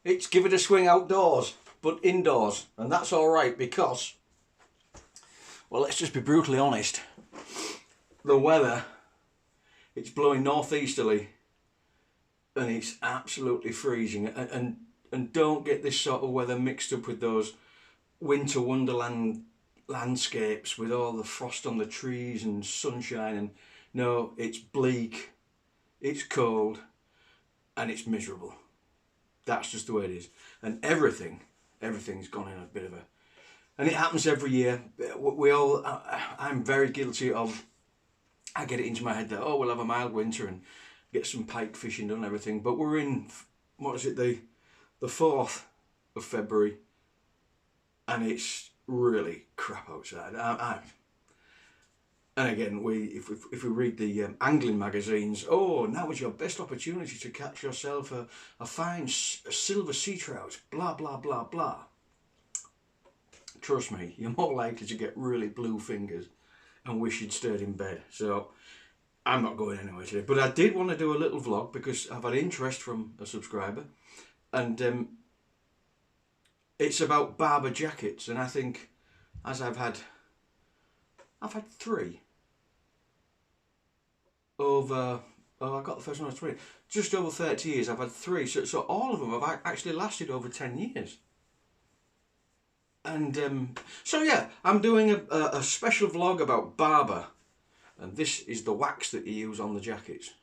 it's give it a swing outdoors, but indoors. And that's alright because, well, let's just be brutally honest. The weather, it's blowing northeasterly and it's absolutely freezing. And don't get this sort of weather mixed up with those winter wonderland landscapes with all the frost on the trees and sunshine. And no, it's bleak, it's cold, and it's miserable. That's just the way it is. And everything's gone in a bit of a... And it happens every year. I'm very guilty of... I get it into my head that, oh, we'll have a mild winter and get some pike fishing done and everything. But we're in, what is it, the 4th of February. And it's really crap outside. And again, if we read the angling magazines, oh, now is your best opportunity to catch yourself a fine silver sea trout, blah, blah, blah, blah. Trust me, you're more likely to get really blue fingers and wish you'd stayed in bed. So I'm not going anywhere today. But I did want to do a little vlog because I've had interest from a subscriber. And it's about Barbour jackets. And I think, as I've had 3 over, I got the first one I was 20, just over 30 years. I've had 3, so all of them have actually lasted over 10 years. And so yeah, I'm doing a special vlog about Barbour, and this is the wax that you use on the jackets.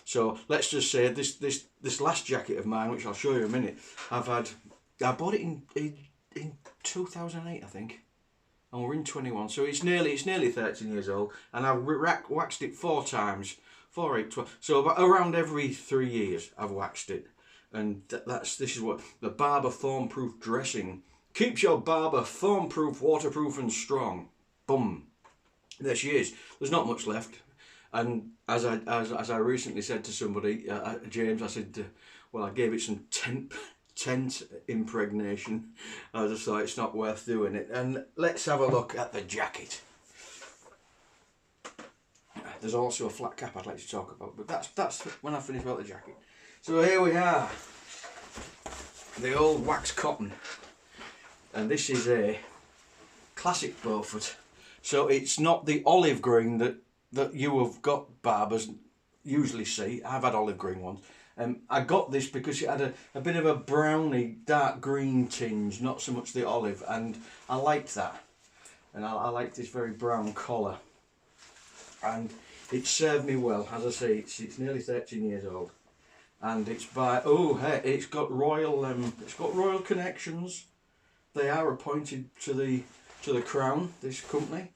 So let's just say this last jacket of mine, which I'll show you in a minute, I bought it in 2008, I think. And we're in 21, so it's nearly 13 years old, and I've waxed it 4 times, 4, 8, 12. So around every 3 years I've waxed it, and this is what the Barbour Thorn-Proof dressing keeps your Barbour thorn-proof, waterproof, and strong. Boom. There she is. There's not much left, and as I recently said to somebody, James, I said, well, I gave it some tent impregnation. I just thought it's not worth doing it. And let's have a look at the jacket. There's also a flat cap I'd like to talk about, but that's when I finish about the jacket. So here we are, the old wax cotton, and this is a classic Beufort. So it's not the olive green that you have got Barbours usually see. I've had olive green ones. I got this because it had a bit of a browny, dark green tinge, not so much the olive, and I liked that. And I liked this very brown collar. And it served me well. As I say, it's nearly 13 years old. And it's by, oh, hey, it's got royal connections. They are appointed to the crown, this company.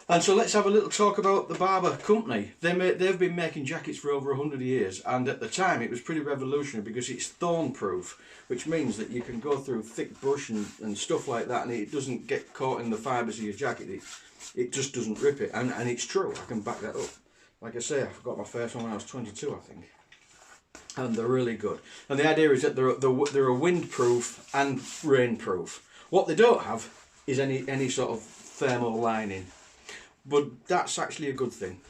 And so let's have a little talk about the Barbour company. They've been making jackets for over 100 years, and at the time it was pretty revolutionary because it's thorn proof, which means that you can go through thick brush and stuff like that, and it doesn't get caught in the fibres of your jacket. It just doesn't rip it, and it's true. I can back that up. Like I say, I got my first one when I was 22, I think. And they're really good. And the idea is that they're a windproof and rainproof. What they don't have is any sort of thermal lining. But that's actually a good thing.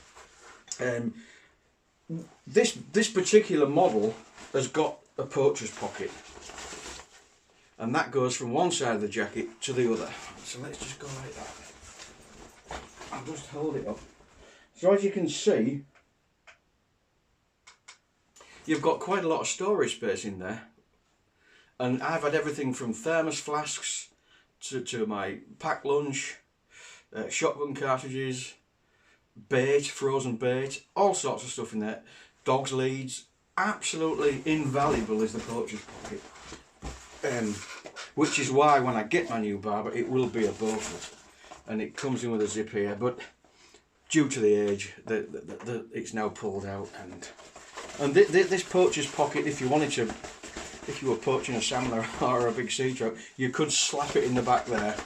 This particular model has got a poacher's pocket, and that goes from one side of the jacket to the other. So let's just go like that. I'll just hold it up. So as you can see, you've got quite a lot of storage space in there, and I've had everything from thermos flasks to my packed lunch, shotgun cartridges, bait, frozen bait, all sorts of stuff in there. Dog's leads. Absolutely invaluable is the poacher's pocket, which is why when I get my new Barbour it will be a Beufort, and it comes in with a zip here, but due to the age it's now pulled out. And this poacher's pocket, if you were poaching a salmon or a big sea trout, you could slap it in the back there.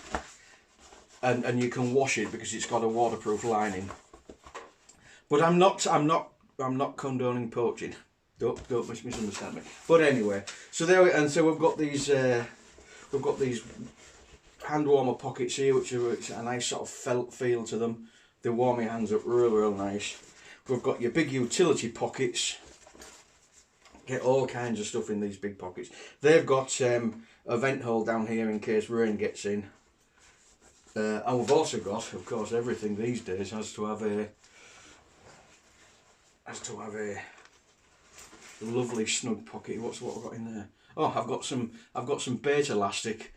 And you can wash it because it's got a waterproof lining. But I'm not condoning poaching. Don't misunderstand me. But anyway, so we've got these hand warmer pockets here, which are a nice sort of felt feel to them. They warm your hands up real nice. We've got your big utility pockets. Get all kinds of stuff in these big pockets. They've got a vent hole down here in case rain gets in. And we've also got, of course, everything these days has to have a lovely snug pocket. What I've got in there? Oh, I've got some bait elastic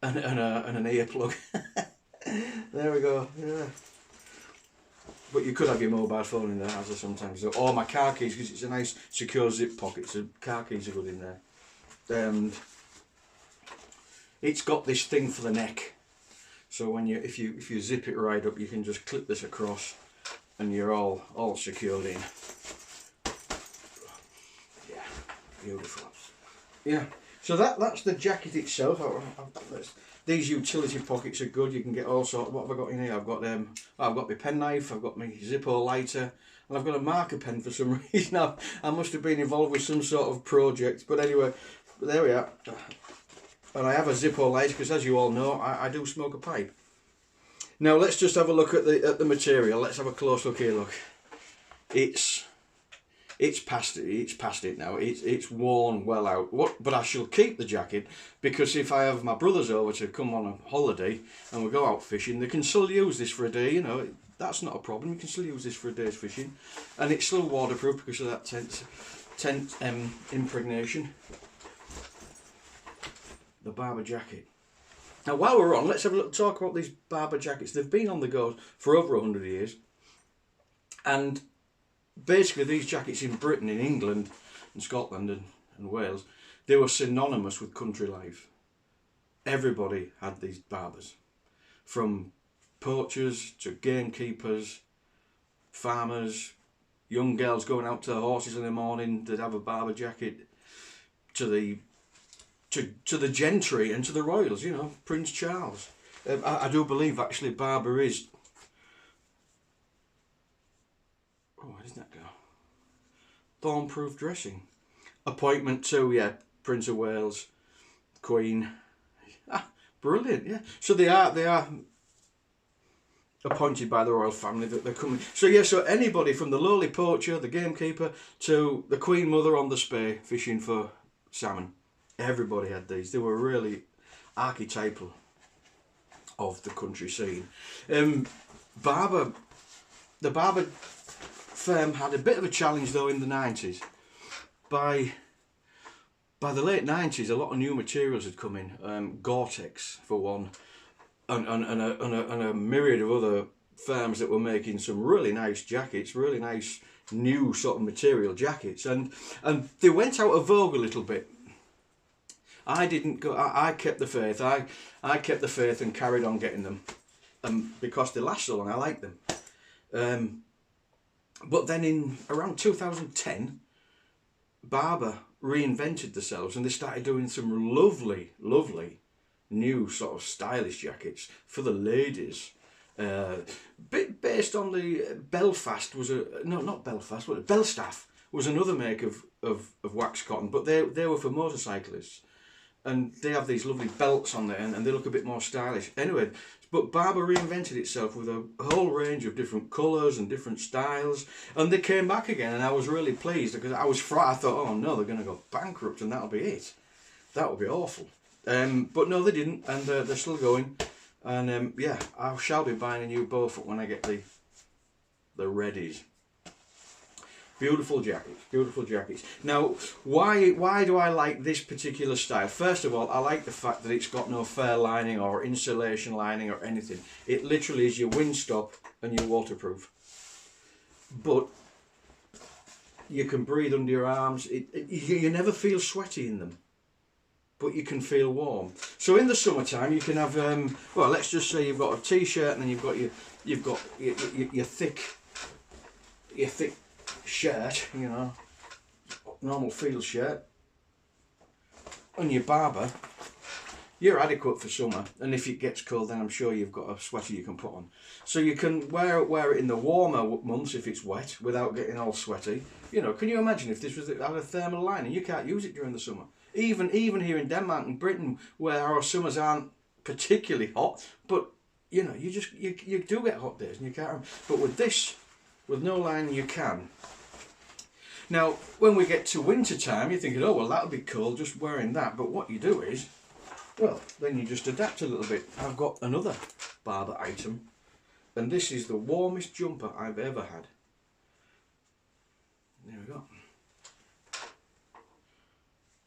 and an earplug. There we go. Yeah. But you could have your mobile phone in there, as I sometimes do. Or my car keys, because it's a nice secure zip pocket, so car keys are good in there. And it's got this thing for the neck, so when if you zip it right up, you can just clip this across, and you're all secured in. Yeah, beautiful. Yeah. So that's the jacket itself. These utility pockets are good. You can get all sorts. What have I got in here? I've got my penknife. I've got my Zippo lighter, and I've got a marker pen for some reason. I must have been involved with some sort of project. But anyway, there we are. And I have a Zippo lighter because, as you all know, I do smoke a pipe. Now let's just have a look at the material. Let's have a close look here. Look, it's past it now. It's worn well out. But I shall keep the jacket, because if I have my brothers over to come on a holiday and we go out fishing, they can still use this for a day. You know, that's not a problem. You can still use this for a day's fishing, and it's still waterproof because of that tent impregnation. The Barbour jacket. Now, while we're on, let's have a little talk about these Barbour jackets. They've been on the go for over 100 years, and basically these jackets in Britain, in England and Scotland and Wales, they were synonymous with country life. Everybody had these Barbours, from poachers to gamekeepers, farmers, young girls going out to the horses in the morning, they'd have a Barbour jacket, to the gentry and to the royals, you know, Prince Charles. I do believe actually Barbour is, oh, where does that go? Thorn-proof dressing. Appointment to, yeah, Prince of Wales, Queen. Ah, brilliant, yeah. So they are appointed by the royal family, that they're coming. So yeah, so anybody from the lowly poacher, the gamekeeper, to the Queen Mother on the spey fishing for salmon. Everybody had these. They were really archetypal of the country scene. The Barbour firm had a bit of a challenge though in the 90s. By the late 90s, a lot of new materials had come in. Gore-Tex for one, and a myriad of other firms that were making some really nice jackets, really nice new sort of material jackets, and they went out of vogue a little bit. I didn't go. I kept the faith. I kept the faith and carried on getting them, because they last so long. I like them. But then in around 2010, Barbour reinvented themselves and they started doing some lovely, lovely new sort of stylish jackets for the ladies. Bit based on the Belfast was a no, not Belfast. What Belstaff was another make of wax cotton, but they were for motorcyclists. And they have these lovely belts on there, and they look a bit more stylish. Anyway, but Barbour reinvented itself with a whole range of different colours and different styles, and they came back again, and I was really pleased because I was frightened. I thought, oh no, they're going to go bankrupt, and that'll be it. That would be awful. But no, they didn't, and they're still going. And yeah, I shall be buying a new Beufort when I get the readies. Beautiful jackets, beautiful jackets. Now, why do I like this particular style? First of all, I like the fact that it's got no fur lining or insulation lining or anything. It literally is your windstop and your waterproof. But you can breathe under your arms. You never feel sweaty in them, but you can feel warm. So in the summertime, you can have well, let's just say you've got a t-shirt and then you've got your thick shirt, you know, normal field shirt, and your Barbour, you're adequate for summer. And if it gets cold, then I'm sure you've got a sweater you can put on. So you can wear it in the warmer months if it's wet without getting all sweaty. You know, can you imagine if this had a thermal lining? You can't use it during the summer. Even here in Denmark and Britain, where our summers aren't particularly hot, but you know, you do get hot days and you can't. But with this, with no lining, you can. Now, when we get to winter time, you're thinking, oh, well, that'll be cool just wearing that. But what you do is, well, then you just adapt a little bit. I've got another Barbour item, and this is the warmest jumper I've ever had. There we go.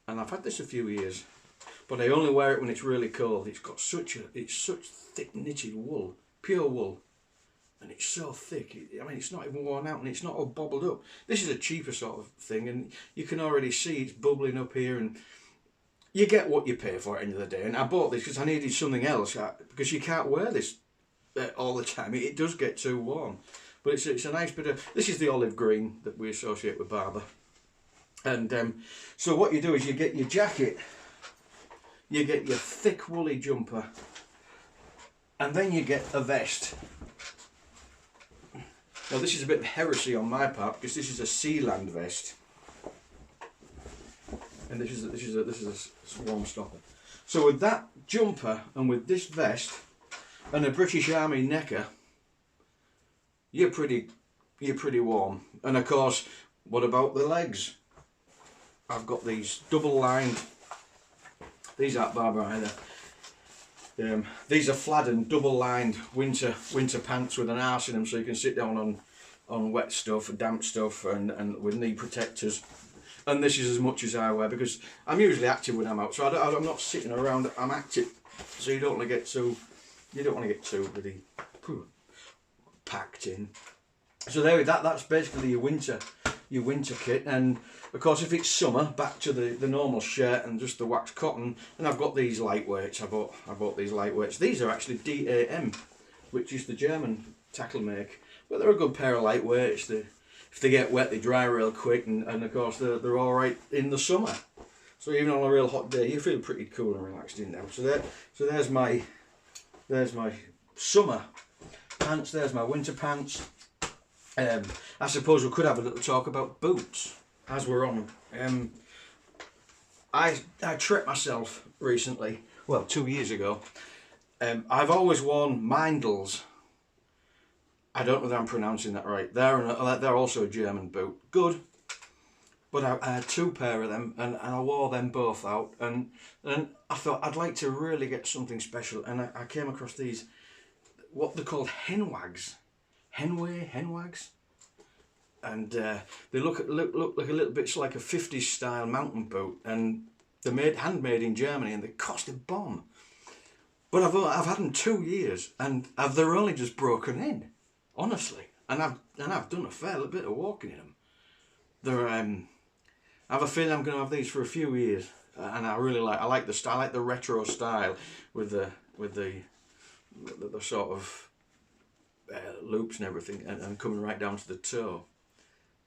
And I've had this a few years, but I only wear it when it's really cold. It's got such thick knitted wool, pure wool. And it's so thick, I mean, it's not even worn out and it's not all bobbled up. This is a cheaper sort of thing, and you can already see it's bubbling up here, and you get what you pay for at the end of the day. And I bought this because I needed something else, because you can't wear this all the time. It does get too warm. But it's a nice bit of, this is the olive green that we associate with Barbour. And so what you do is you get your jacket, you get your thick woolly jumper, and then you get a vest. Now this is a bit of heresy on my part because this is a Sealand vest, and this is a warm stopper. So with that jumper and with this vest and a British Army necker, you're pretty warm. And of course, what about the legs? I've got these double lined. These aren't Barbour either. These are Fladden double lined winter pants with an arse in them, so you can sit down on wet stuff, damp stuff, and with knee protectors. And this is as much as I wear because I'm usually active when I'm out, so I'm not sitting around. I'm active, so you don't want to get too really packed in. So there, that's basically your winter kit. And of course, if it's summer, back to the normal shirt and just the wax cotton. And I've got these lightweights. I bought these lightweights. These are actually DAM, which is the German tackle make. But they're a good pair of lightweights. If they get wet, they dry real quick, and of course they're all right in the summer. So even on a real hot day, you feel pretty cool and relaxed in them. So there's my summer pants. There's my winter pants. I suppose we could have a little talk about boots as we're on. I tripped myself recently, well 2 years ago. I've always worn Mindels. I don't know if I'm pronouncing that right. They're also a German boot. Good. But I had two pair of them, and I wore them both out, and I thought I'd like to really get something special, and I came across these, what they're called, Headwags. Headwags, and they look like a little bit like a 50s style mountain boot, and they're handmade in Germany, and they cost a bomb. But I've had them 2 years, and they're only just broken in, honestly, and I've done a fair bit of walking in them. They're I have a feeling I'm going to have these for a few years, and I like the style, I like the retro style with the sort of loops and everything, and coming right down to the toe.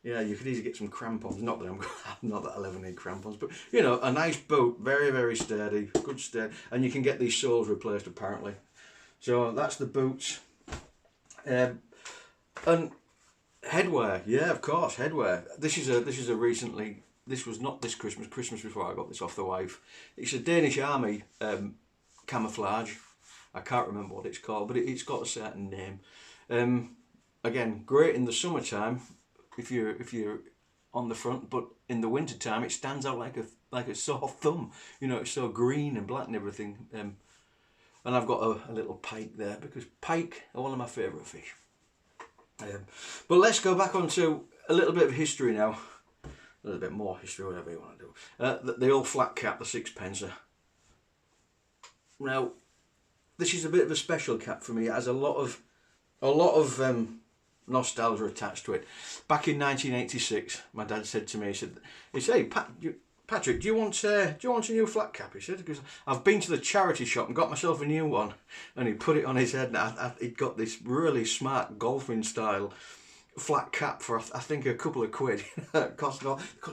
Yeah, you could easily get some crampons. Not that I'll ever need crampons, but you know, a nice boot, very, very sturdy, good sturdy, and you can get these soles replaced apparently. So that's the boots. And headwear, yeah, of course, headwear. This was not this Christmas before I got this off the wife. It's a Danish Army camouflage. I can't remember what it's called, but it's got a certain name. Again, great in the summertime if you're on the front, but in the winter time it stands out like a sore thumb. You know, it's so green and black and everything. And I've got a little pike there because pike are one of my favourite fish. But let's go back onto a little bit of history now. A little bit more history, whatever you want to do. The old flat cap, the sixpencer. Now, this is a bit of a special cap for me. It has a lot of nostalgia attached to it. Back in 1986, my dad said to me, he said, "Hey, Patrick, do you want a new flat cap?" He said, because I've been to the charity shop and got myself a new one, and he put it on his head, and he'd got this really smart golfing style flat cap for I think a couple of quid. It cost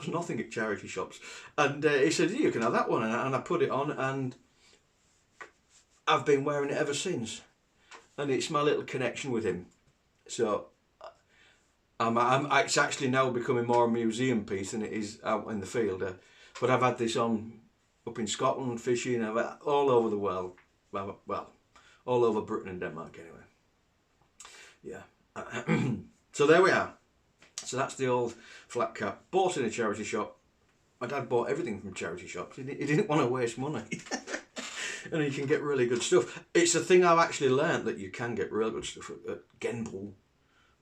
nothing at charity shops, and he said, "You can have that one," and I put it on, and I've been wearing it ever since, and it's my little connection with him. So it's actually now becoming more a museum piece than it is out in the field. But I've had this on up in Scotland fishing, I've had all over the world. Well, all over Britain and Denmark anyway. Yeah. So there we are. So that's the old flat cap. Bought in a charity shop. My dad bought everything from charity shops. He didn't want to waste money. And you can get really good stuff. It's a thing I've actually learnt, that you can get real good stuff at Genbrug,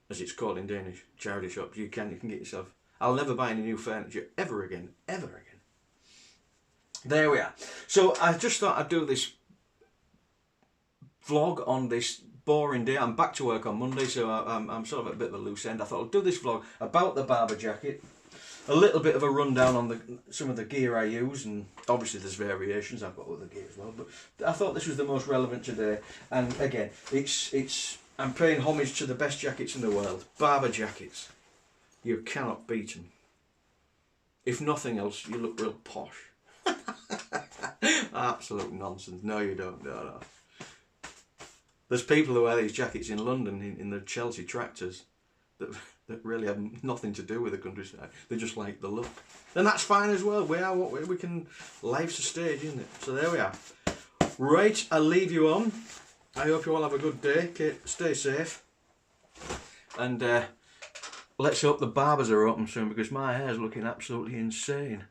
as it's called in Danish, charity shops. You can get yourself... I'll never buy any new furniture ever again. Ever again. There we are. So I just thought I'd do this vlog on this boring day. I'm back to work on Monday, so I'm sort of at a bit of a loose end. I thought I'll do this vlog about the Barbour jacket. A little bit of a rundown on some of the gear I use, and obviously there's variations. I've got other gear as well, but I thought this was the most relevant today. And again, I'm paying homage to the best jackets in the world. Barbour jackets. You cannot beat them. If nothing else, you look real posh. Absolute nonsense. No, you don't. No. There's people who wear these jackets in London in the Chelsea tractors that really have nothing to do with the countryside. They just like the look. And that's fine as well. We are what we can... Life's a stage, isn't it? So there we are. Right, I'll leave you on. I hope you all have a good day. Stay safe. And let's hope the barbers are open soon, because my hair's looking absolutely insane.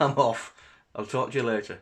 I'm off. I'll talk to you later.